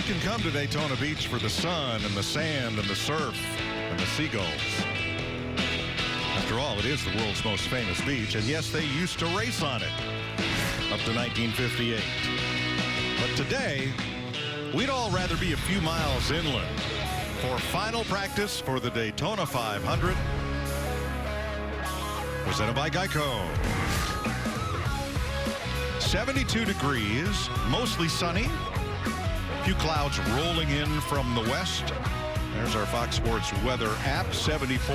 can come to Daytona Beach for the sun and the sand and the surf and the seagulls. After all, it is the world's most famous beach, and yes, they used to race on it up to 1958. But today, we'd all rather be a few miles inland for final practice for the Daytona 500. Presented by Geico. 72 degrees, mostly sunny. A few clouds rolling in from the west. There's our Fox Sports weather app. 74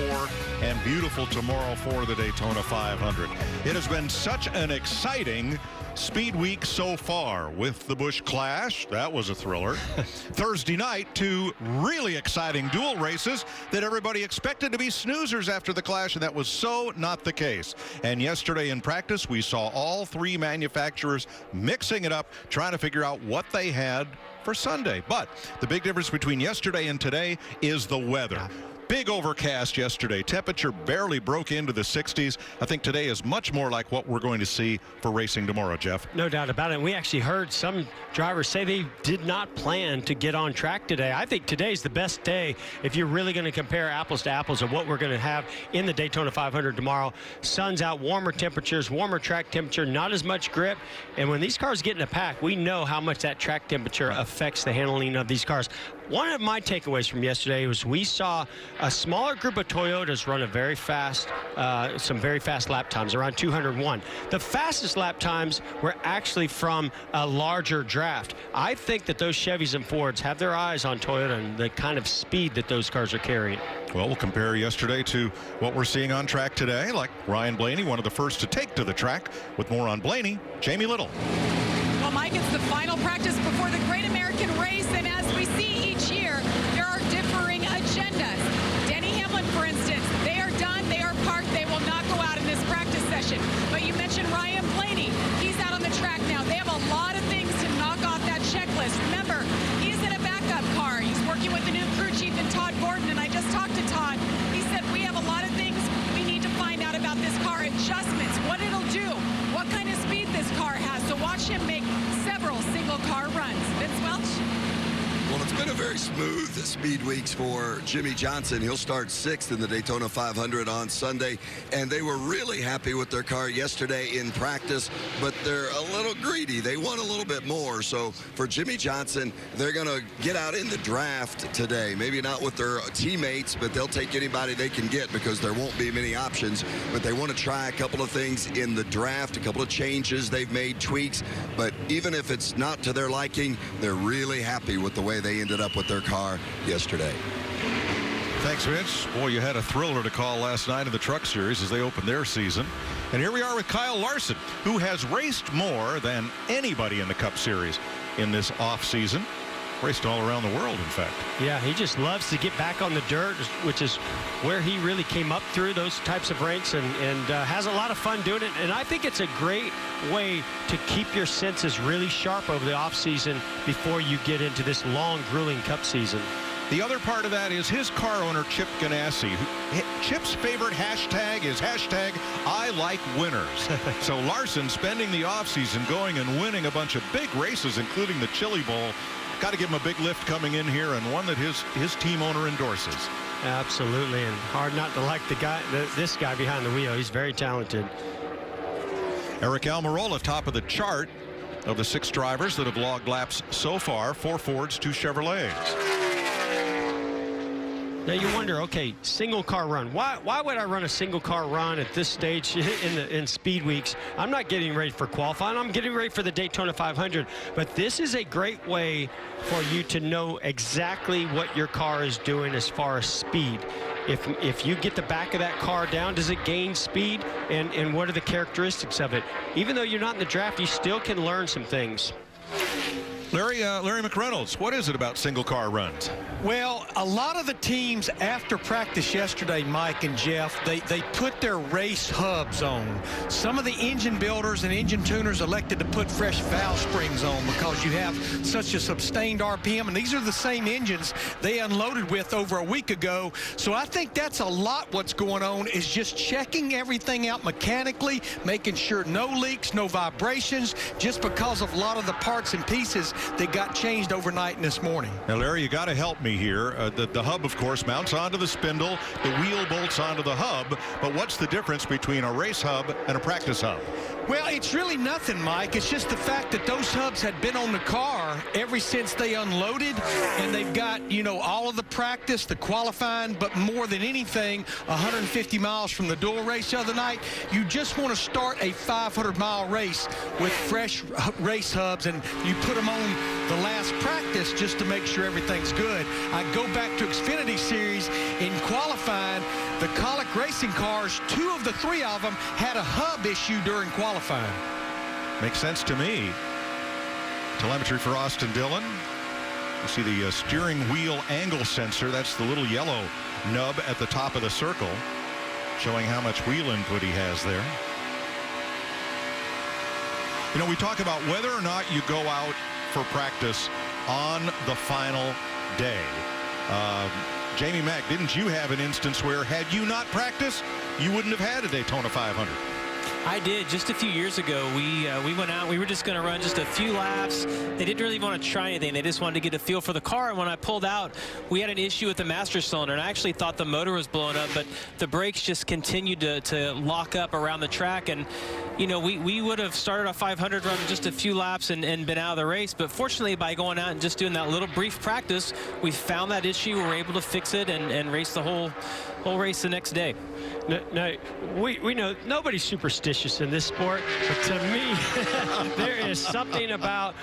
and beautiful tomorrow for the Daytona 500. It has been such an exciting speed week so far with the Busch Clash. That was a thriller. Thursday night, two really exciting dual races that everybody expected to be snoozers after the Clash, and that was so not the case. And yesterday in practice, we saw all three manufacturers mixing it up, trying to figure out what they had for Sunday. But the big difference between yesterday and today is the weather. Big overcast yesterday. Temperature barely broke into the 60s. I think today is much more like what we're going to see for racing tomorrow, Jeff. No doubt about it. We actually heard some drivers say they did not plan to get on track today. I think today's the best day if you're really going to compare apples to apples of what we're going to have in the Daytona 500 tomorrow. Sun's out, warmer temperatures, warmer track temperature, not as much grip. And when these cars get in a pack, we know how much that track temperature affects the handling of these cars. One of my takeaways from yesterday was we saw a smaller group of Toyotas run a very fast, some very fast lap times, around 201. The fastest lap times were actually from a larger draft. I think that those Chevys and Fords have their eyes on Toyota and the kind of speed that those cars are carrying. Well, we'll compare yesterday to what we're seeing on track today, like Ryan Blaney, one of the first to take to the track. With more on Blaney, Jamie Little. Well, Mike, it's the final practice before the Great American Race, and as we see each year, there are differing agendas. Denny Hamlin, for instance, they are done, they are parked, they will not go out in this practice session. But you mentioned Ryan Blaney. He's out on the track now. They have a lot of things to knock off that checklist. Remember, he's in a backup car. He's working with the new crew chief and Todd Gordon, and I just talked to Todd. He said we have a lot of things we need to find out about this car, adjustments, what it'll do, what kind of speed this car has. So watch him make several single car runs. Vince Welch? Well, it's been a very smooth speed weeks for Jimmy Johnson. He'll start 6th in the Daytona 500 on Sunday, and they were really happy with their car yesterday in practice, but they're a little greedy. They want a little bit more. So for Jimmy Johnson, they're going to get out in the draft today. Maybe not with their teammates, but they'll take anybody they can get because there won't be many options. But they want to try a couple of things in the draft, a couple of changes they've made, tweaks. But even if it's not to their liking, they're really happy with the way they ended up with their car yesterday. Thanks, Vince. Boy, you had a thriller to call last night in the Truck Series as they opened their season. And here we are with Kyle Larson, who has raced more than anybody in the Cup Series in this off-season. Raced all around the world, in fact. Yeah, he just loves to get back on the dirt, which is where he really came up through those types of ranks, and has a lot of fun doing it. And I think it's a great way to keep your senses really sharp over the offseason before you get into this long, grueling Cup season. The other part of that is his car owner, Chip Ganassi. Chip's favorite hashtag is hashtag I like winners. So Larson spending the offseason going and winning a bunch of big races, including the Chili Bowl. Got to give him a big lift coming in here, and one that his team owner endorses. Absolutely, and hard not to like this guy behind the wheel. He's very talented. Eric Almirola, top of the chart of the 6 drivers that have logged laps so far. 4 Fords, 2 Chevrolets. Now you wonder, okay, single car run. Why would I run a single car run at this stage in speed weeks? I'm not getting ready for qualifying. I'm getting ready for the Daytona 500. But this is a great way for you to know exactly what your car is doing as far as speed. If you get the back of that car down, does it gain speed? And what are the characteristics of it? Even though you're not in the draft, you still can learn some things. Larry McReynolds, what is it about single car runs? Well, a lot of the teams after practice yesterday, Mike and Jeff, they put their race hubs on. Some of the engine builders and engine tuners elected to put fresh valve springs on because you have such a sustained RPM, and these are the same engines they unloaded with over a week ago. So I think that's a lot what's going on, is just checking everything out mechanically, making sure no leaks, no vibrations, just because of a lot of the parts and pieces that got changed overnight this morning. Now, Larry, you got to help me here. The hub, of course, mounts onto the spindle. The wheel bolts onto the hub. But what's the difference between a race hub and a practice hub? Well, it's really nothing, Mike. It's just the fact that those hubs had been on the car ever since they unloaded, and they've got, you know, all of the practice, the qualifying, but more than anything, 150 miles from the dual race the other night. You just want to start a 500-mile race with fresh race hubs, and you put them on the last practice just to make sure everything's good. I go back to Xfinity Series in qualifying. The Colic racing cars, 2 of the 3 of them had a hub issue during qualifying. Makes sense to me. Telemetry for Austin Dillon. You see the steering wheel angle sensor. That's the little yellow nub at the top of the circle, showing how much wheel input he has there. You know, we talk about whether or not you go out for practice on the final day. Jamie Mack, didn't you have an instance where, had you not practiced, you wouldn't have had a Daytona 500? I did. Just a few years ago, we went out. We were just going to run just a few laps. They didn't really want to try anything. They just wanted to get a feel for the car. And when I pulled out, we had an issue with the master cylinder. And I actually thought the motor was blowing up, but the brakes just continued to lock up around the track. And, you know, we would have started a 500 run just a few laps and been out of the race. But fortunately, by going out and just doing that little brief practice, we found that issue. We were able to fix it and race the whole race the next day. No, we know nobody's superstitious in this sport, but to me, there is something about,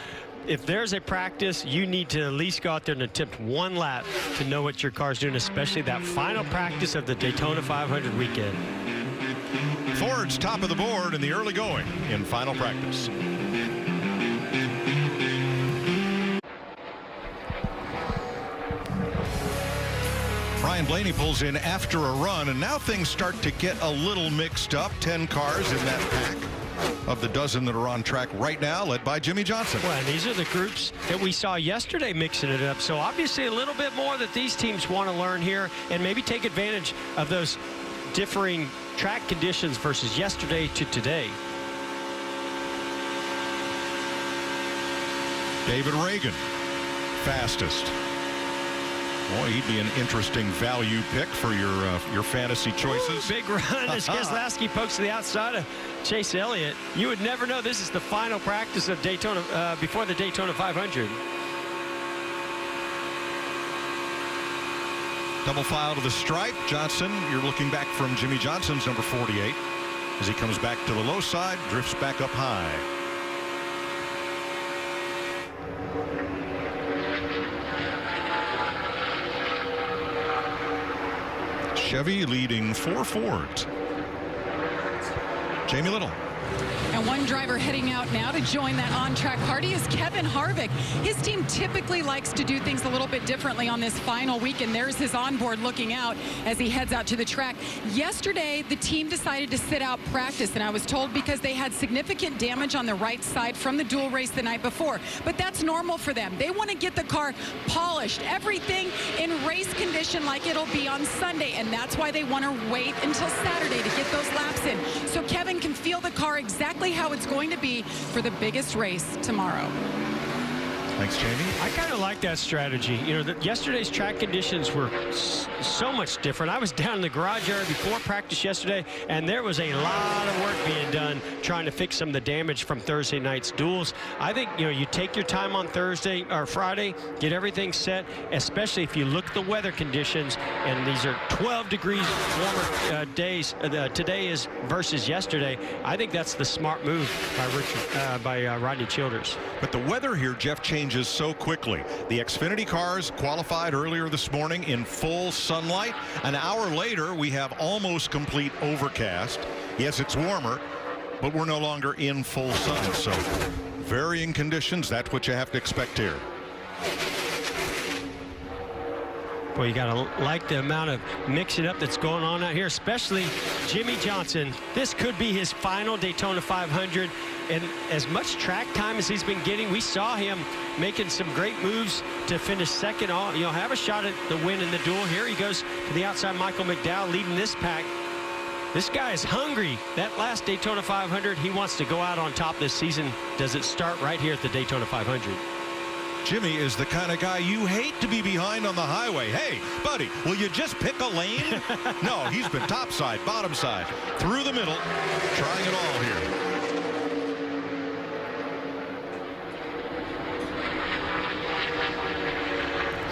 if there's a practice, you need to at least go out there and attempt one lap to know what your car's doing, especially that final practice of the Daytona 500 weekend. Ford's top of the board in the early going in final practice. Brian Blaney pulls in after a run, and now things start to get a little mixed up. 10 cars in that pack of the dozen that are on track right now, led by Jimmy Johnson. Well, and these are the groups that we saw yesterday mixing it up. So obviously a little bit more that these teams want to learn here and maybe take advantage of those differing track conditions versus yesterday to today. David Reagan, fastest. Boy, he'd be an interesting value pick for your fantasy choices. Ooh, big run as Keselowski pokes to the outside of Chase Elliott. You would never know this is the final practice of Daytona before the Daytona 500. Double file to the stripe. Johnson, you're looking back from Jimmy Johnson's number 48 as he comes back to the low side, drifts back up high. Chevy leading 4 Fords. Jamie Little. And one driver heading out now to join that on-track party is Kevin Harvick. His team typically likes to do things a little bit differently on this final week, and there's his onboard looking out as he heads out to the track. Yesterday, the team decided to sit out practice, and I was told because they had significant damage on the right side from the dual race the night before. But that's normal for them. They want to get the car polished, everything in race condition like it'll be on Sunday, and that's why they want to wait until Saturday to get those laps in, so Kevin can feel the car exactly how it's going to be for the biggest race tomorrow. Thanks, Jamie. I kind of like that strategy. You know, yesterday's track conditions were so much different. I was down in the garage area before practice yesterday, and there was a lot of work being done trying to fix some of the damage from Thursday night's duels. I think, you know, you take your time on Thursday or Friday, get everything set, especially if you look at the weather conditions, and these are 12 degrees warmer days today is versus yesterday. I think that's the smart move by Rodney Childers. But the weather here, Jeff, changes so quickly. The Xfinity cars qualified earlier this morning in full sunlight. An hour later, we have almost complete overcast. Yes, it's warmer, but we're no longer in full sun. So varying conditions, that's what you have to expect here. Well, you got to like the amount of mixing up that's going on out here, especially Jimmy Johnson. This could be his final Daytona 500. And as much track time as he's been getting, we saw him making some great moves to finish second, have a shot at the win in the duel. Here he goes to the outside. Michael McDowell leading this pack. This guy is hungry. That last Daytona 500, he wants to go out on top this season. Does it start right here at the Daytona 500? Jimmy is the kind of guy you hate to be behind on the highway. Hey, buddy, will you just pick a lane? No, he's been top side, bottom side, through the middle, trying it all here.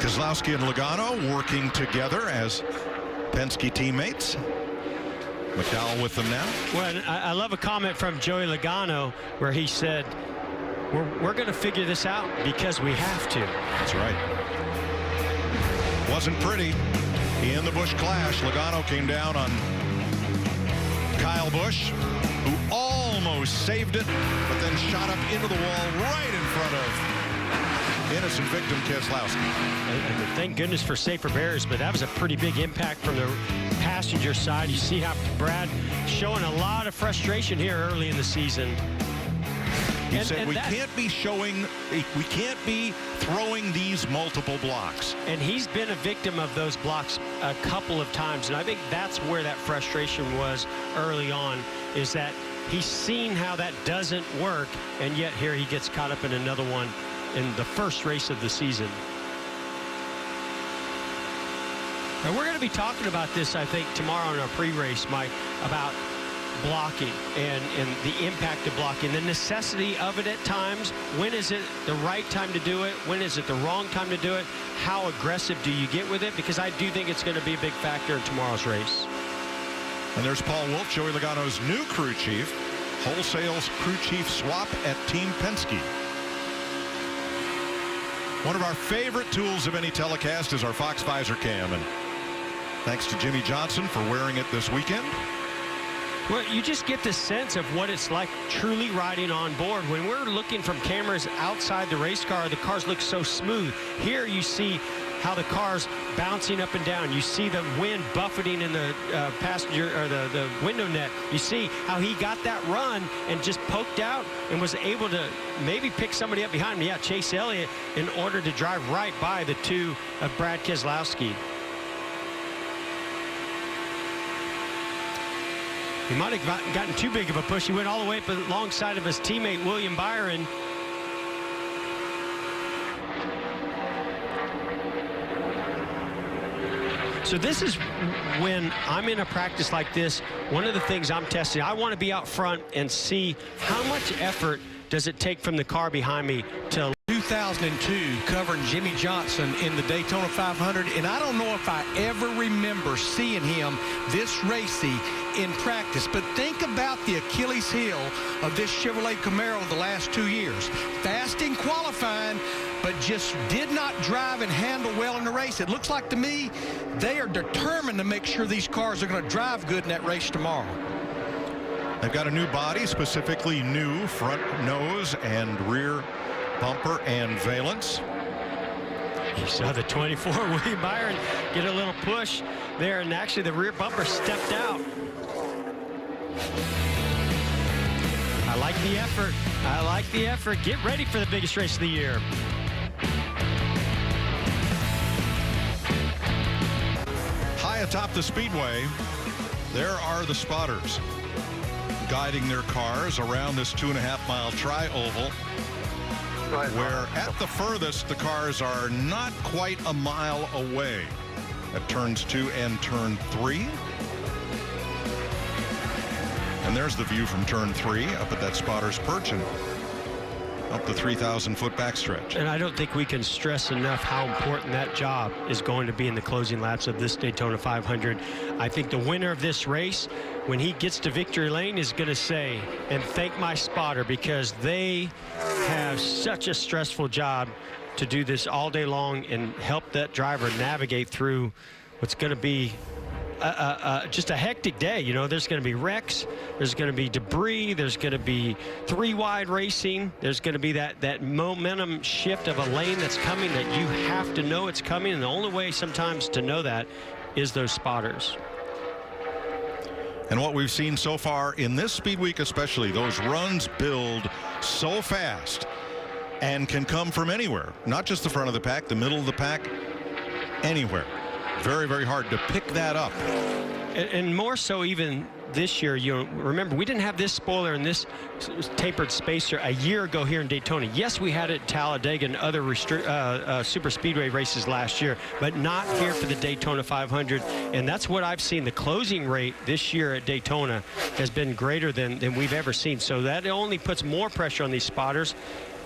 Keselowski and Logano working together as Penske teammates. McDowell with them now. Well, I love a comment from Joey Logano where he said, we're going to figure this out because we have to. That's right. Wasn't pretty in the Busch clash. Logano came down on Kyle Busch, who almost saved it, but then shot up into the wall right in front of innocent victim Keselowski. And thank goodness for safer barriers, but that was a pretty big impact from the passenger side. You see how Brad showing a lot of frustration here early in the season. He said we can't be throwing these multiple blocks. And he's been a victim of those blocks a couple of times, and I think that's where that frustration was early on, is that he's seen how that doesn't work, and yet here he gets caught up in another one in the first race of the season. And we're going to be talking about this, I think, tomorrow in our pre-race, Mike, about blocking and the impact of blocking, the necessity of it at times. When is it the right time to do it? When is it the wrong time to do it? How aggressive do you get with it? Because I do think it's going to be a big factor in tomorrow's race. And there's Paul Wolfe, Joey Logano's new crew chief. Wholesale's crew chief swap at Team Penske. One of our favorite tools of any telecast is our Fox Visor Cam, and thanks to Jimmy Johnson for wearing it this weekend. Well, you just get the sense of what it's like truly riding on board. When we're looking from cameras outside the race car, the cars look so smooth. Here you see how the car's bouncing up and down. You see the wind buffeting in the passenger or the window net. You see how he got that run and just poked out and was able to maybe pick somebody up behind him. Yeah, Chase Elliott, in order to drive right by the two of Brad Keselowski. He might have gotten too big of a push. He went all the way up alongside of his teammate, William Byron. So this is when I'm in a practice like this, one of the things I'm testing, I want to be out front and see how much effort does it take from the car behind me to 2002, covering Jimmy Johnson in the Daytona 500, and I don't know if I ever remember seeing him this racy in practice. But think about the Achilles heel of this Chevrolet Camaro the last 2 years. Fast in qualifying, but just did not drive and handle well in the race. It looks like to me they are determined to make sure these cars are going to drive good in that race tomorrow. They've got a new body, specifically new front nose and rear bumper and valence. You saw the 24 William Byron get a little push there, and actually the rear bumper stepped out. I like the effort. I like the effort. Get ready for the biggest race of the year. High atop the speedway, there are the spotters guiding their cars around this 2.5-mile tri-oval, where at the furthest the cars are not quite a mile away at turns 2 and turn 3. And there's the view from turn 3 up at that spotter's perch and up the 3,000-foot backstretch. And I don't think we can stress enough how important that job is going to be in the closing laps of this Daytona 500. I think the winner of this race, when he gets to victory lane, is going to say, and thank my spotter, because they have such a stressful job to do this all day long and help that driver navigate through what's going to be just a hectic day. You know, there's going to be wrecks, there's going to be debris, there's going to be three-wide racing, there's going to be that momentum shift of a lane that's coming that you have to know it's coming, and the only way sometimes to know that is those spotters. And what we've seen so far in this speed week especially, those runs build so fast and can come from anywhere, not just the front of the pack, the middle of the pack, anywhere. Very, very hard to pick that up And more so even this year, remember, we didn't have this spoiler and this tapered spacer a year ago here in Daytona. Yes, we had it at Talladega and other super speedway races last year, but not here for the Daytona 500. And that's what I've seen. The closing rate this year at Daytona has been greater than we've ever seen. So that only puts more pressure on these spotters.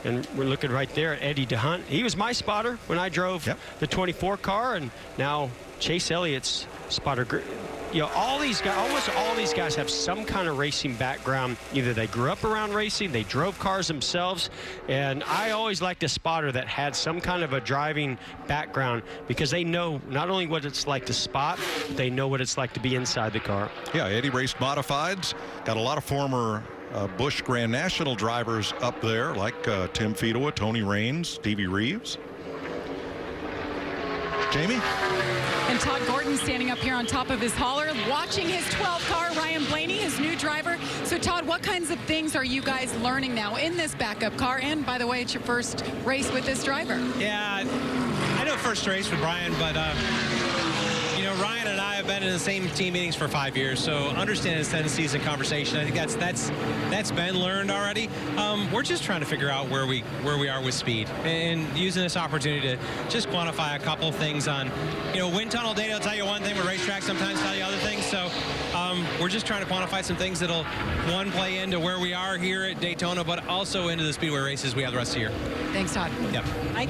And we're looking right there at Eddie DeHunt. He was my spotter when I drove the 24 car, and now Chase Elliott's spotter. All these guys, almost all these guys have some kind of racing background. Either they grew up around racing, they drove cars themselves, and I always liked a spotter that had some kind of a driving background because they know not only what it's like to spot, they know what it's like to be inside the car. Yeah, Eddie raced modifieds, got a lot of former Busch Grand National drivers up there, like Tim Fedowa, Tony Raines, Stevie Reeves. Jamie? And Todd Gordon standing up here on top of his hauler, watching his 12 car, Ryan Blaney, his new driver. So, Todd, what kinds of things are you guys learning now in this backup car? And, by the way, it's your first race with this driver. Yeah, I know first race with Brian, but, Ryan and I have been in the same team meetings for 5 years, so understanding his tendencies and conversation, I think that's been learned already. We're just trying to figure out where we are with speed and using this opportunity to just quantify a couple things on, wind tunnel data will tell you one thing, but racetrack sometimes tell you other things. So we're just trying to quantify some things that'll, one, play into where we are here at Daytona, but also into the speedway races we have the rest of the year. Thanks, Todd. Yep. Mike?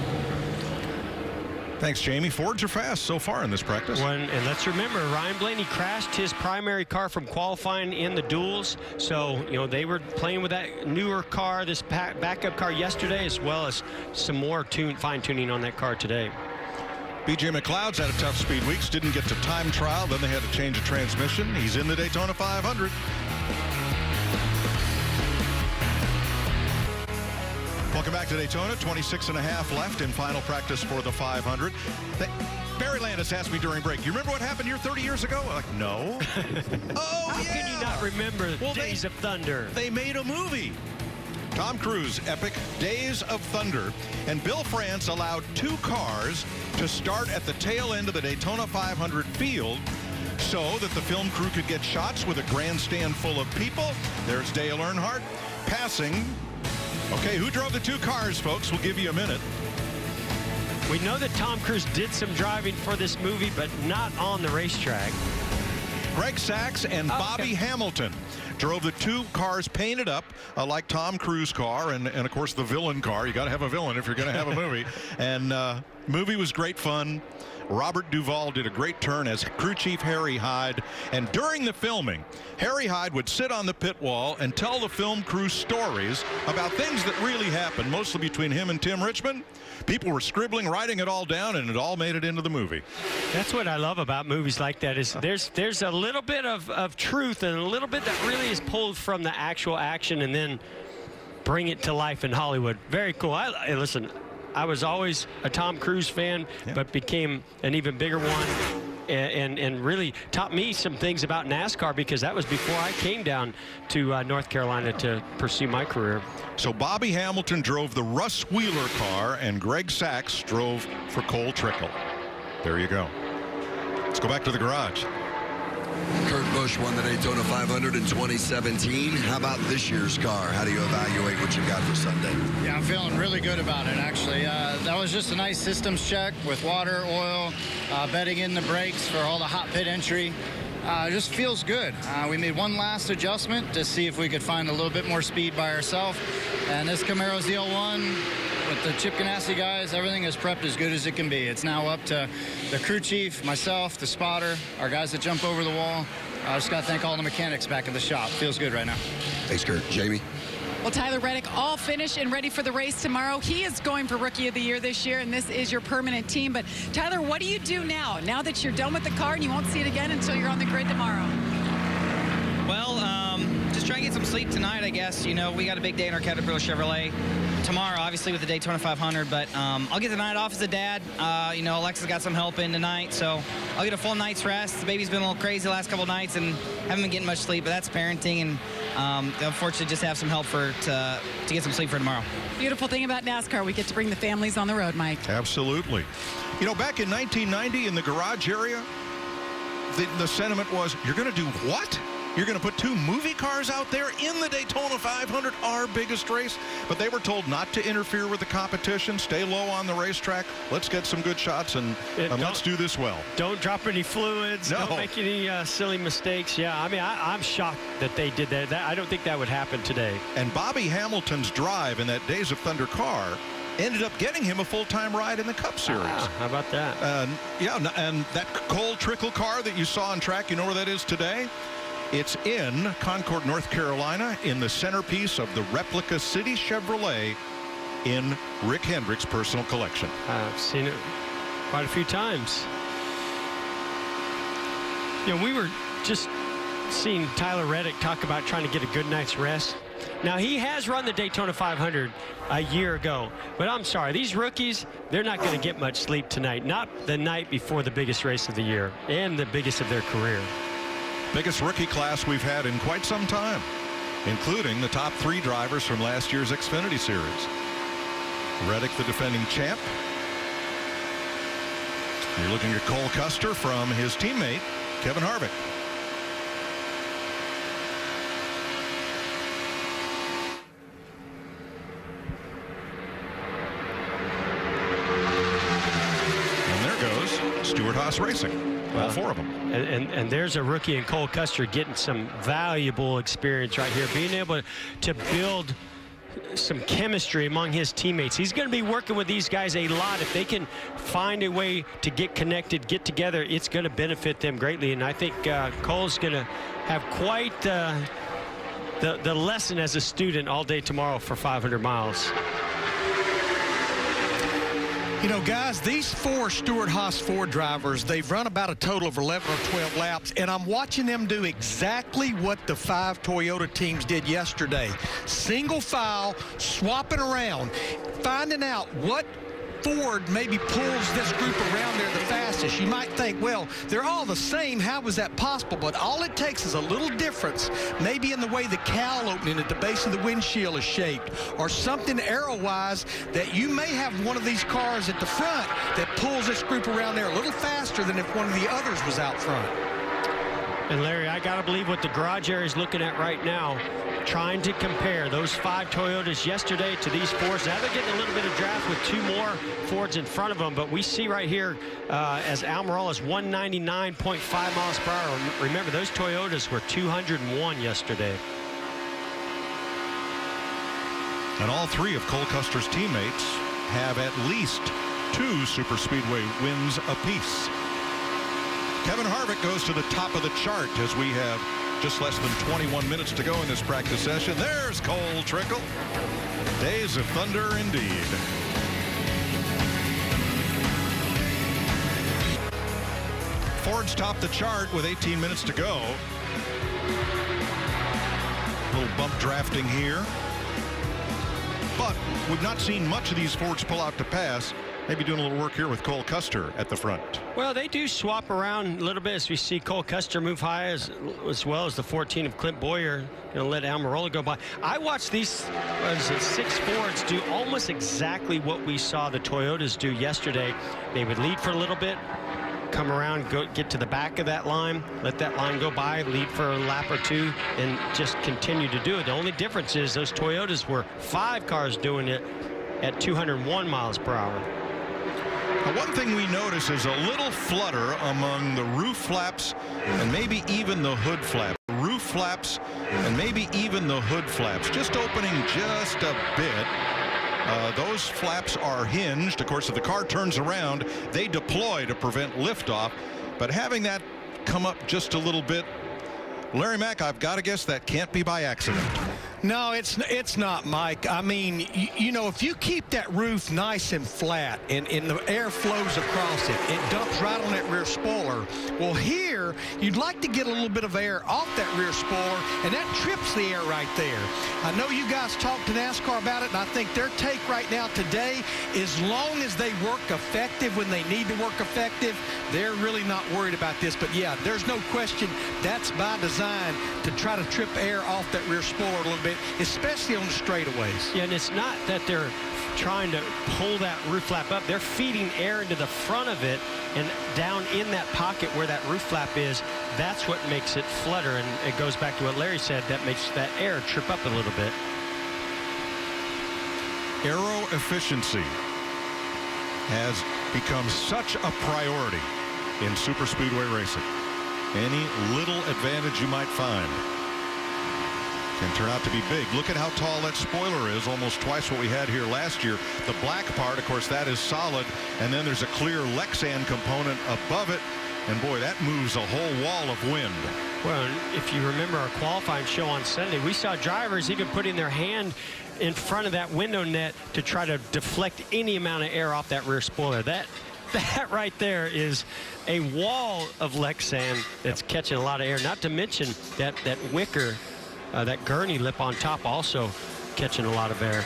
Thanks, Jamie. Fords are fast so far in this practice. And let's remember, Ryan Blaney crashed his primary car from qualifying in the duels. So, they were playing with that newer car, this backup car yesterday, as well as some more fine-tuning on that car today. BJ McLeod's had a tough speed weeks, didn't get to time trial, then they had to change a transmission. He's in the Daytona 500. Welcome back to Daytona. 26 and a half left in final practice for the 500. Barry Landis asked me during break, you remember what happened here 30 years ago? I'm like, no. Oh, How can you not remember Days of Thunder? They made a movie. Tom Cruise epic Days of Thunder. And Bill France allowed 2 cars to start at the tail end of the Daytona 500 field so that the film crew could get shots with a grandstand full of people. There's Dale Earnhardt passing. Okay, who drove the 2 cars, folks? We'll give you a minute. We know that Tom Cruise did some driving for this movie, but not on the racetrack. Greg Sachs and Bobby Hamilton drove the 2 cars painted up like Tom Cruise car and of course the villain car. You got to have a villain if you're going to have a movie. And movie was great fun. Robert Duvall did a great turn as crew chief Harry Hyde. And during the filming, Harry Hyde would sit on the pit wall and tell the film crew stories about things that really happened, mostly between him and Tim Richmond. People were scribbling, writing it all down, and it all made it into the movie. That's what I love about movies like that is there's a little bit of truth and a little bit that really is pulled from the actual action and then bring it to life in Hollywood. Very cool. Listen, I was always a Tom Cruise fan, but became an even bigger one. And really taught me some things about NASCAR because that was before I came down to North Carolina to pursue my career. So Bobby Hamilton drove the Russ Wheeler car and Greg Sachs drove for Cole Trickle. There you go. Let's go back to the garage. Kurt Busch won the Daytona 500 in 2017. How about this year's car? How do you evaluate what you got for Sunday? Yeah, I'm feeling really good about it, actually. That was just a nice systems check with water, oil, bedding in the brakes for all the hot pit entry. It just feels good. We made one last adjustment to see if we could find a little bit more speed by ourselves. And this Camaro's the L1 with the Chip Ganassi guys, everything is prepped as good as it can be. It's now up to the crew chief, myself, the spotter, our guys that jump over the wall. I just got to thank all the mechanics back at the shop. Feels good right now. Thanks, Kurt. Jamie? Well, Tyler Reddick all finished and ready for the race tomorrow. He is going for Rookie of the Year this year, and this is your permanent team. But, Tyler, what do you do now that you're done with the car and you won't see it again until you're on the grid tomorrow? Well, just try and get some sleep tonight, I guess. We got a big day in our Caterpillar Chevrolet tomorrow, obviously, with the Daytona 500. But I'll get the night off as a dad. Alexa's got some help in tonight, so I'll get a full night's rest. The baby's been a little crazy the last couple of nights and haven't been getting much sleep, but that's parenting. And unfortunately, just have some help to get some sleep for tomorrow. Beautiful thing about NASCAR, we get to bring the families on the road, Mike. Absolutely. Back in 1990 in the garage area, the sentiment was, you're going to do what? You're going to put 2 movie cars out there in the Daytona 500, our biggest race? But they were told not to interfere with the competition, stay low on the racetrack. Let's get some good shots and let's do this well. Don't drop any fluids. No. Don't make any silly mistakes. Yeah, I mean, I'm shocked that they did that. I don't think that would happen today. And Bobby Hamilton's drive in that Days of Thunder car ended up getting him a full-time ride in the Cup Series. How about that? Yeah, and that Cole Trickle car that you saw on track, you know where that is today? It's in Concord, North Carolina, in the centerpiece of the replica City Chevrolet in Rick Hendrick's personal collection. I've seen it quite a few times. You know, we were just seeing Tyler Reddick talk about trying to get a good night's rest. Now, he has run the Daytona 500 a year ago, but I'm sorry, these rookies, they're not going to get much sleep tonight, not the night before the biggest race of the year and the biggest of their career. Biggest rookie class we've had in quite some time, including the top 3 drivers from last year's Xfinity Series. Reddick, the defending champ. You're looking at Cole Custer from his teammate, Kevin Harvick. And there goes Stewart-Haas Racing. All 4 of them. And there's a rookie in Cole Custer getting some valuable experience right here, being able to build some chemistry among his teammates. He's going to be working with these guys a lot. If they can find a way to get connected, get together, it's going to benefit them greatly. And I think Cole's going to have quite the lesson as a student all day tomorrow for 500 miles. You know, guys, these 4 Stewart-Haas Ford drivers, they've run about a total of 11 or 12 laps, and I'm watching them do exactly what the 5 Toyota teams did yesterday. Single file, swapping around, finding out what Ford maybe pulls this group around there the fastest. You might think, well, they're all the same. How was that possible? But all it takes is a little difference, maybe in the way the cowl opening at the base of the windshield is shaped, or something aero-wise that you may have one of these cars at the front that pulls this group around there a little faster than if one of the others was out front. And Larry, I got to believe what the garage area is looking at right now, trying to compare those 5 Toyotas yesterday to these Fords. Now they're getting a little bit of draft with 2 more Fords in front of them, but we see right here as Almirola is 199.5 miles per hour. Remember, those Toyotas were 201 yesterday. And all 3 of Cole Custer's teammates have at least 2 superspeedway wins apiece. Kevin Harvick goes to the top of the chart as we have just less than 21 minutes to go in this practice session. There's Cole Trickle. Days of Thunder indeed. Ford's topped the chart with 18 minutes to go. A little bump drafting here. But we've not seen much of these Fords pull out to pass. Maybe doing a little work here with Cole Custer at the front. Well, they do swap around a little bit as we see Cole Custer move high as well as the 14 of Clint Boyer. Going to let Almirola go by. I watched these 6 Fords do almost exactly what we saw the Toyotas do yesterday. They would lead for a little bit, come around, get to the back of that line, let that line go by, lead for a lap or 2, and just continue to do it. The only difference is those Toyotas were 5 cars doing it at 201 miles per hour. Now, one thing we notice is a little flutter among the roof flaps and maybe even the hood flap. Roof flaps and maybe even the hood flaps, just opening just a bit. Those flaps are hinged. Of course, if the car turns around, they deploy to prevent liftoff. But having that come up just a little bit, Larry Mack, I've got to guess that can't be by accident. No, it's not, Mike. I mean, you know, if you keep that roof nice and flat and the air flows across it, it dumps right on that rear spoiler. Well, here, you'd like to get a little bit of air off that rear spoiler, and that trips the air right there. I know you guys talked to NASCAR about it, and I think their take right now today, as long as they work effective when they need to work effective, they're really not worried about this. But, yeah, there's no question that's by design to try to trip air off that rear spoiler a little bit. bit, especially on the straightaways. Yeah, and it's not that they're trying to pull that roof flap up. They're feeding air into the front of it, and down in that pocket where that roof flap is, that's what makes it flutter. And it goes back to what Larry said, that makes that air trip up a little bit. Aero efficiency has become such a priority in super speedway racing. Any little advantage you might find can turn out to be big. Look at how tall that spoiler is, almost twice what we had here last year. The black part, of course, that is solid, and then there's a clear Lexan component above it, and boy, that moves a whole wall of wind. Well, if you remember our qualifying show on Sunday, we saw drivers even putting their hand in front of that window net to try to deflect any amount of air off that rear spoiler. That right there is a wall of Lexan that's catching a lot of air, not to mention that wicker, that gurney lip on top also catching a lot of air.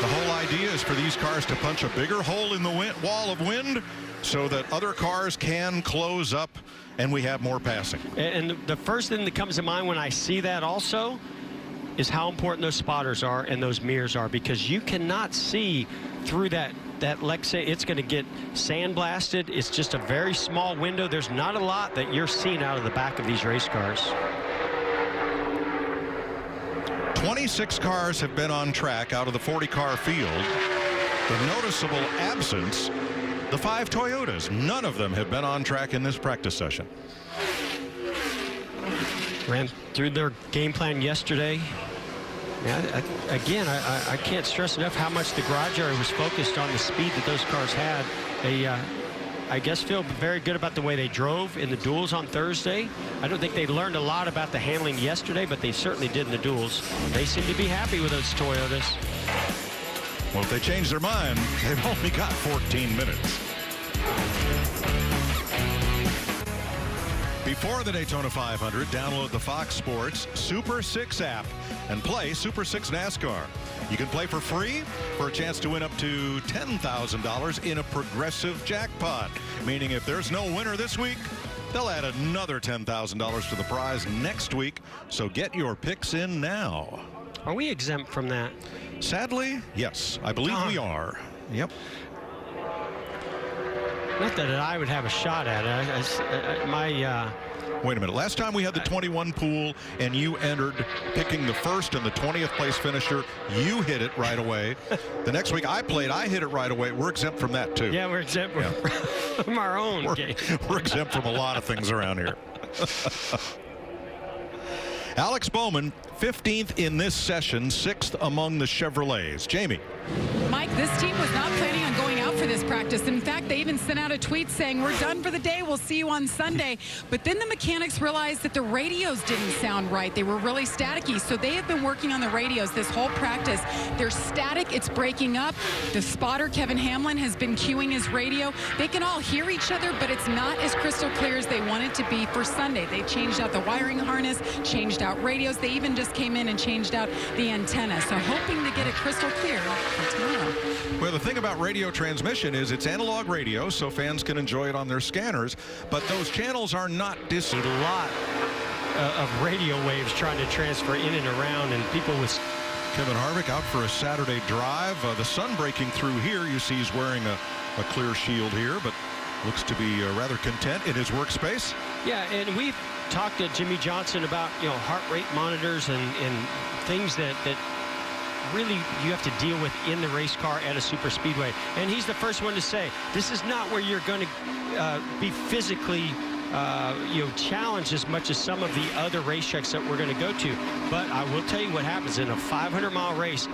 The whole idea is for these cars to punch a bigger hole in the wall of wind so that other cars can close up and we have more passing. And the first thing that comes to mind when I see that also is how important those spotters are and those mirrors are, because you cannot see through that Lexan. It's going to get sandblasted. It's just a very small window. There's not a lot that you're seeing out of the back of these race cars. 26 cars have been on track out of the 40-car field. The noticeable absence, the 5 Toyotas. None of them have been on track in this practice session. Ran through their game plan yesterday. Yeah, again, I can't stress enough how much the garage area was focused on the speed that those cars had. They, I guess, feel very good about the way they drove in the duels on Thursday. I don't think they learned a lot about the handling yesterday, but they certainly did in the duels. They seem to be happy with those Toyotas. Well, if they change their mind, they've only got 14 minutes. Before the Daytona 500, download the Fox Sports Super 6 app and play Super 6 NASCAR. You can play for free for a chance to win up to $10,000 in a progressive jackpot, meaning if there's no winner this week, they'll add another $10,000 to the prize next week. So get your picks in now. Are we exempt from that? Sadly, yes, I believe we are. Yep. Not that I would have a shot at it. Wait a minute. Last time we had the 21 pool and you entered picking the first and the 20th place finisher, you hit it right away. The next week I played, I hit it right away. We're exempt from that too. Yeah, we're exempt from our own game. We're exempt from a lot of things around here. Alex Bowman, 15th in this session, 6th among the Chevrolets. Jamie. Mike, this team was not planning on going out for this practice. In fact, they even sent out a tweet saying, we're done for the day. We'll see you on Sunday. But then the mechanics realized that the radios didn't sound right. They were really staticky. So they have been working on the radios this whole practice. They're static. It's breaking up. The spotter, Kevin Hamlin, has been cueing his radio. They can all hear each other, but it's not as crystal clear as they want it to be for Sunday. They changed out the wiring harness, changed out radios. They even just came in and changed out the antenna. So hoping to get it crystal clear for tomorrow. Well, the thing about radio transmission is it's analog radio, so fans can enjoy it on their scanners, but those channels are not A lot of radio waves trying to transfer in and around, and people with... Kevin Harvick out for a Saturday drive. The sun breaking through here. You see he's wearing a clear shield here, but looks to be rather content in his workspace. Yeah, and we've talked to Jimmy Johnson about, heart rate monitors and things that really you have to deal with in the race car at a super speedway. And he's the first one to say, this is not where you're going to be physically challenged as much as some of the other racetracks that we're going to go to. But I will tell you what happens in a 500-mile race,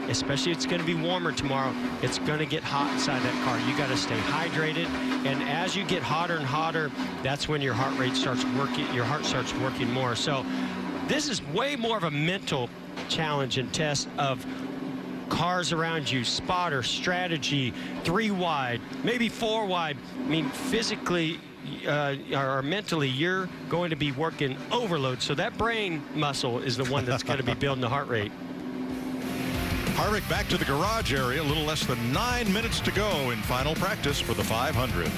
especially if it's going to be warmer tomorrow, it's going to get hot inside that car. You got to stay hydrated, and as you get hotter and hotter, that's when your heart rate starts working, your heart starts working more. So this is way more of a mental challenge and test of cars around you, spotter, strategy, 3 wide, maybe 4 wide. I mean, physically or mentally, you're going to be working overload. So that brain muscle is the one that's going to be building the heart rate. Harvick back to the garage area. A little less than 9 minutes to go in final practice for the 500.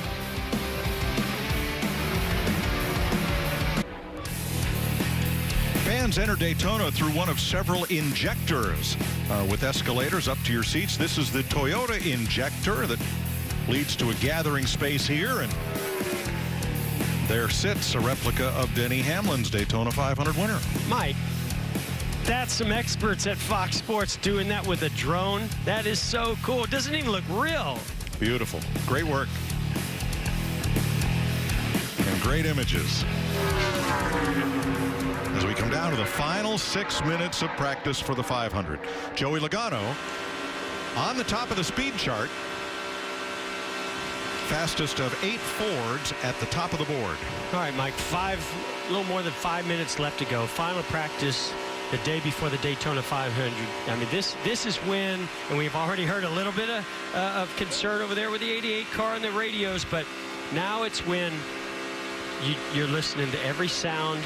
Fans enter Daytona through one of several injectors with escalators up to your seats. This is the Toyota injector that leads to a gathering space here, and there sits a replica of Denny Hamlin's Daytona 500 winner. Mike, that's some experts at Fox Sports doing that with a drone. That is so cool. It doesn't even look real. Beautiful. Great work. And great images. As we come down to the final 6 minutes of practice for the 500. Joey Logano on the top of the speed chart. Fastest of 8 Fords at the top of the board. All right, Mike, a little more than 5 minutes left to go. Final practice the day before the Daytona 500. I mean, this is when, and we've already heard a little bit of concern over there with the 88 car and the radios, but now it's when you're listening to every sound.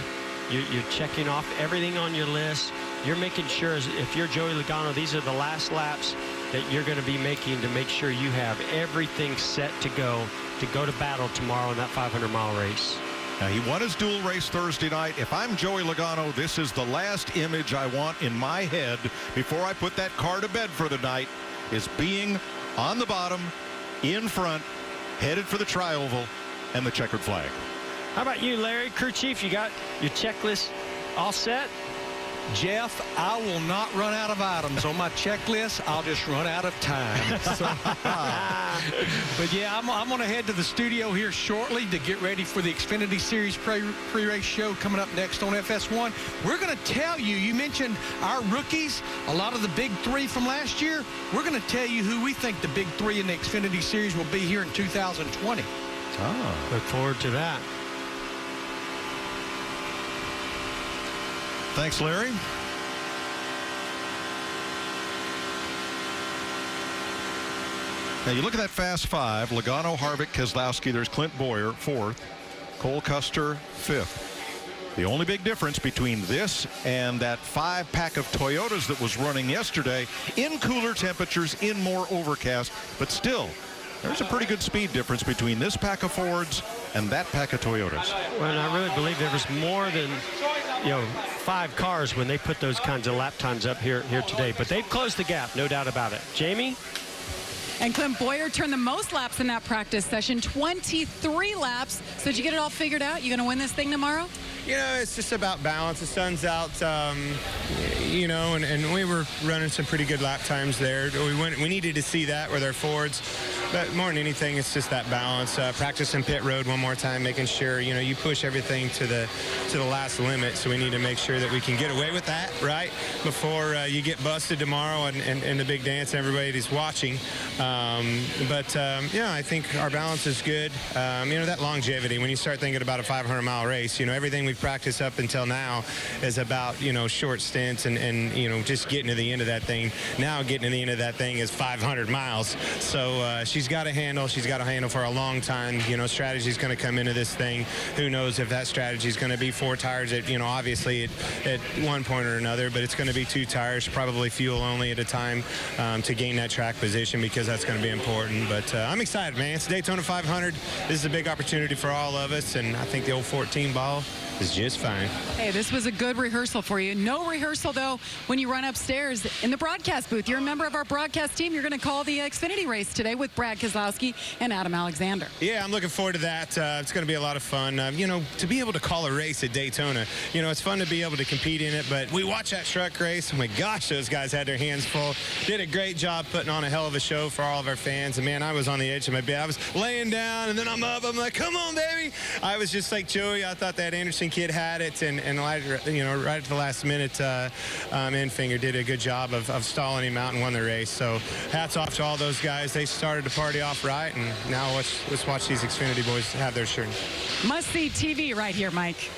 You're checking off everything on your list. You're making sure, if you're Joey Logano, these are the last laps that you're going to be making to make sure you have everything set to go to battle tomorrow in that 500-mile race. Now, he won his dual race Thursday night. If I'm Joey Logano, this is the last image I want in my head before I put that car to bed for the night, is being on the bottom, in front, headed for the tri-oval and the checkered flag. How about you, Larry, crew chief? You got your checklist all set? Jeff, I will not run out of items on my checklist. I'll just run out of time. So, but yeah, I'm going to head to the studio here shortly to get ready for the Xfinity Series pre-race show coming up next on FS1. We're going to tell you, you mentioned our rookies, a lot of the big three from last year. We're going to tell you who we think the big three in the Xfinity Series will be here in 2020. Oh, look forward to that. Thanks, Larry. Now, you look at that Fast Five. Logano, Harvick, Keselowski. There's Clint Bowyer, 4th. Cole Custer, 5th. The only big difference between this and that 5-pack of Toyotas that was running yesterday, in cooler temperatures, in more overcast, but still, there's a pretty good speed difference between this pack of Fords and that pack of Toyotas. Well, and I really believe there was more than 5 cars when they put those kinds of lap times up here today. But they've closed the gap, no doubt about it. Jamie? And Clint Bowyer turned the most laps in that practice session, 23 laps. So did you get it all figured out? You going to win this thing tomorrow? You know, it's just about balance. The sun's out, and we were running some pretty good lap times there. We needed to see that with our Fords. But more than anything, it's just that balance. Practicing pit road one more time, making sure, you push everything to the last limit. So we need to make sure that we can get away with that, right, before you get busted tomorrow and the big dance and everybody's watching. I think our balance is good. That longevity, when you start thinking about a 500-mile race, everything we've practiced up until now is about, short stints and just getting to the end of that thing. Now getting to the end of that thing is 500 miles. So she's got a handle. She's got a handle for a long time. Strategy's going to come into this thing. Who knows if that strategy is going to be 4 tires obviously at one point or another, but it's going to be 2 tires, probably fuel only at a time to gain that track position, because that's going to be important. But I'm excited, man. It's Daytona 500. This is a big opportunity for all of us, and I think the old 14 ball is just fine. Hey, this was a good rehearsal for you. No rehearsal, though, when you run upstairs in the broadcast booth. You're a member of our broadcast team. You're going to call the Xfinity race today with Brad Keselowski and Adam Alexander. Yeah, I'm looking forward to that. It's going to be a lot of fun. To be able to call a race at Daytona, it's fun to be able to compete in it, but we watch that truck race. Oh, my gosh, those guys had their hands full. Did a great job putting on a hell of a show for all of our fans. And, man, I was on the edge of my bed. I was laying down, and then I'm up. I'm like, come on, baby. I was just like Joey. I thought that Anderson kid had it, and right at the last minute, Enfinger did a good job of stalling him out and won the race. So hats off to all those guys. They started the party off right, and now let's watch these Xfinity boys have their turn. Must-see TV right here, Mike.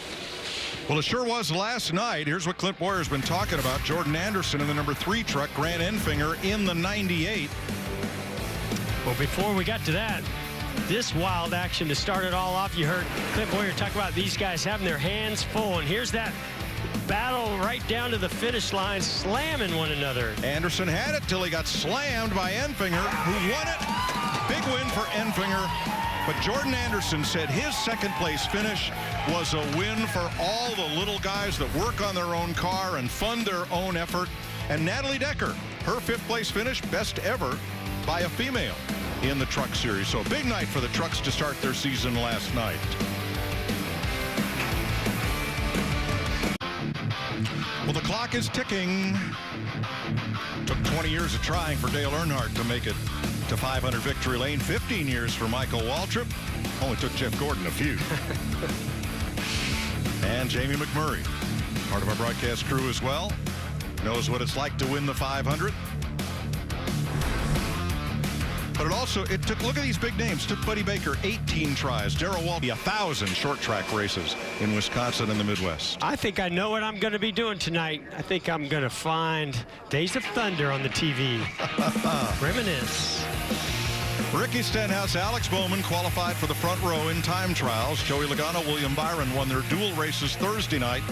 Well, it sure was last night. Here's what Clint Bowyer's been talking about. Jordan Anderson in the number 3 truck, Grant Enfinger in the 98. Well, before we got to that, this wild action to start it all off, you heard Clint Bowyer talk about these guys having their hands full, and here's that battle right down to the finish line, slamming one another. Anderson had it till he got slammed by Enfinger, who won it. Big win for Enfinger. But Jordan Anderson said his second-place finish was a win for all the little guys that work on their own car and fund their own effort. And Natalie Decker, her fifth-place finish, best ever by a female in the Truck Series. So a big night for the trucks to start their season last night. Well, the clock is ticking. Took 20 years of trying for Dale Earnhardt to make it to 500 victory lane. 15 years for Michael Waltrip. Only took Jeff Gordon a few. And Jamie McMurray, part of our broadcast crew as well, knows what it's like to win the 500. But it took, look at these big names. Took Buddy Baker 18 tries. Darrell Waltrip 1,000 short track races in Wisconsin and the Midwest. I think I know what I'm going to be doing tonight. I think I'm going to find Days of Thunder on the TV. Reminisce. Ricky Stenhouse, Alex Bowman qualified for the front row in time trials. Joey Logano, William Byron won their dual races Thursday night.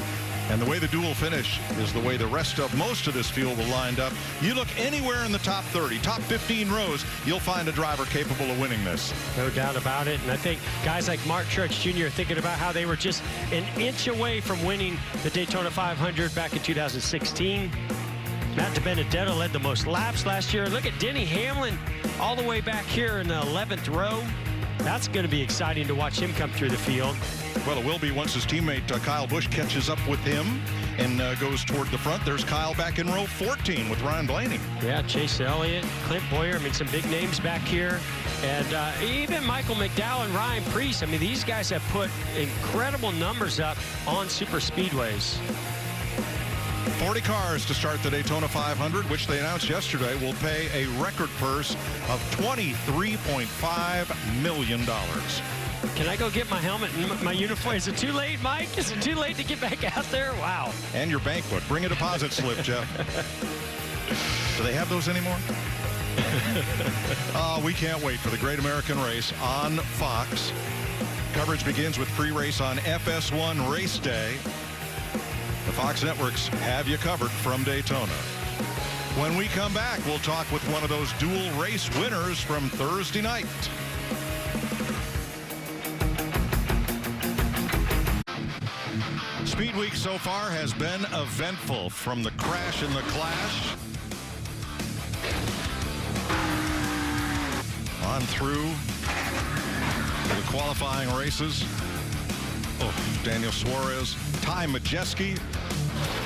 And the way the duel finish is the way the rest of most of this field will lined up. You look anywhere in the top 30, top 15 rows, you'll find a driver capable of winning this. No doubt about it. And I think guys like Mark Truex Jr. are thinking about how they were just an inch away from winning the Daytona 500 back in 2016. Matt DiBenedetto led the most laps last year. Look at Denny Hamlin all the way back here in the 11th row. That's going to be exciting to watch him come through the field. Well, it will be once his teammate Kyle Busch catches up with him and goes toward the front. There's Kyle back in row 14 with Ryan Blaney. Yeah, Chase Elliott, Clint Boyer. I mean, some big names back here. And even Michael McDowell and Ryan Preece. I mean, these guys have put incredible numbers up on super speedways. 40 cars to start the Daytona 500, which they announced yesterday will pay a record purse of $23.5 million. Can I go get my helmet and my uniform? Is it too late, Mike? Is it too late to get back out there? Wow. And your bank book. Bring a deposit slip, Jeff. Do they have those anymore? We can't wait for the Great American Race on Fox. Coverage begins with pre-race on FS1 race day. The Fox networks have you covered from Daytona. When we come back, we'll talk with one of those dual race winners from Thursday night. Speed Week so far has been eventful, from the crash and the clash on through the qualifying races. Daniel Suarez, Ty Majeski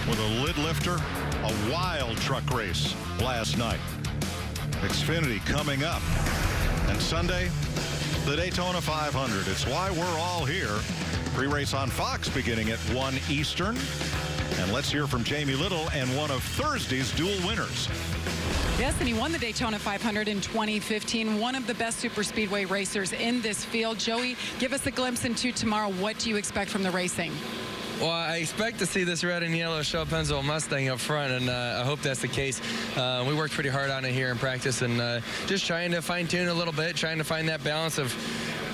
with a lid lifter, a wild truck race last night. Xfinity coming up, and Sunday the Daytona 500. It's why we're all here. Pre-race on Fox beginning at 1 Eastern. And let's hear from Jamie Little and one of Thursday's dual winners. Yes, and he won the Daytona 500 in 2015. One of the best super speedway racers in this field. Joey, give us a glimpse into tomorrow. What do you expect from the racing? Well, I expect to see this red and yellow Shell Pennzoil Mustang up front, and I hope that's the case. We worked pretty hard on it here in practice, and just trying to fine-tune a little bit, trying to find that balance of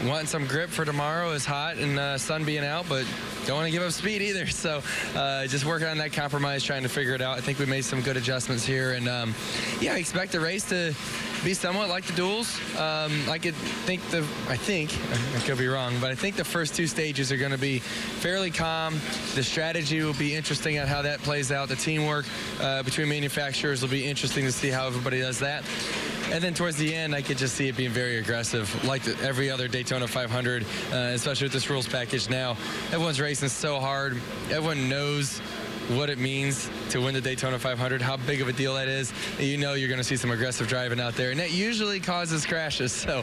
wanting some grip for tomorrow. Is hot and sun being out, but don't want to give up speed either. So just working on that compromise, trying to figure it out. I think we made some good adjustments here, and yeah, I expect the race to be somewhat like the duels. I could be wrong, but I think the first two stages are going to be fairly calm. The strategy will be interesting on how that plays out. The teamwork between manufacturers will be interesting to see how everybody does that. And then towards the end, I could just see it being very aggressive, like every other Daytona 500, especially with this rules package now. Everyone's racing so hard. Everyone knows what it means to win the Daytona 500, how big of a deal that is. You know you're going to see some aggressive driving out there, and that usually causes crashes. So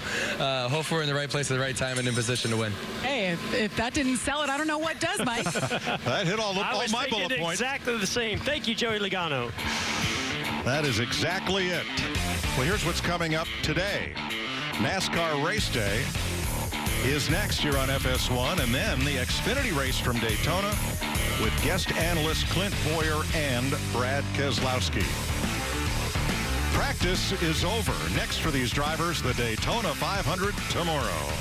hopefully we're in the right place at the right time and in position to win. Hey, if that didn't sell it, I don't know what does, Mike. That hit all my bullet points. Exactly the same. Thank you, Joey Logano. That is exactly it. Well, here's what's coming up today. NASCAR Race Day is next year on FS1, and then the Xfinity race from Daytona with guest analysts Clint Boyer and Brad Keselowski. Practice is over. Next for these drivers, the Daytona 500 tomorrow.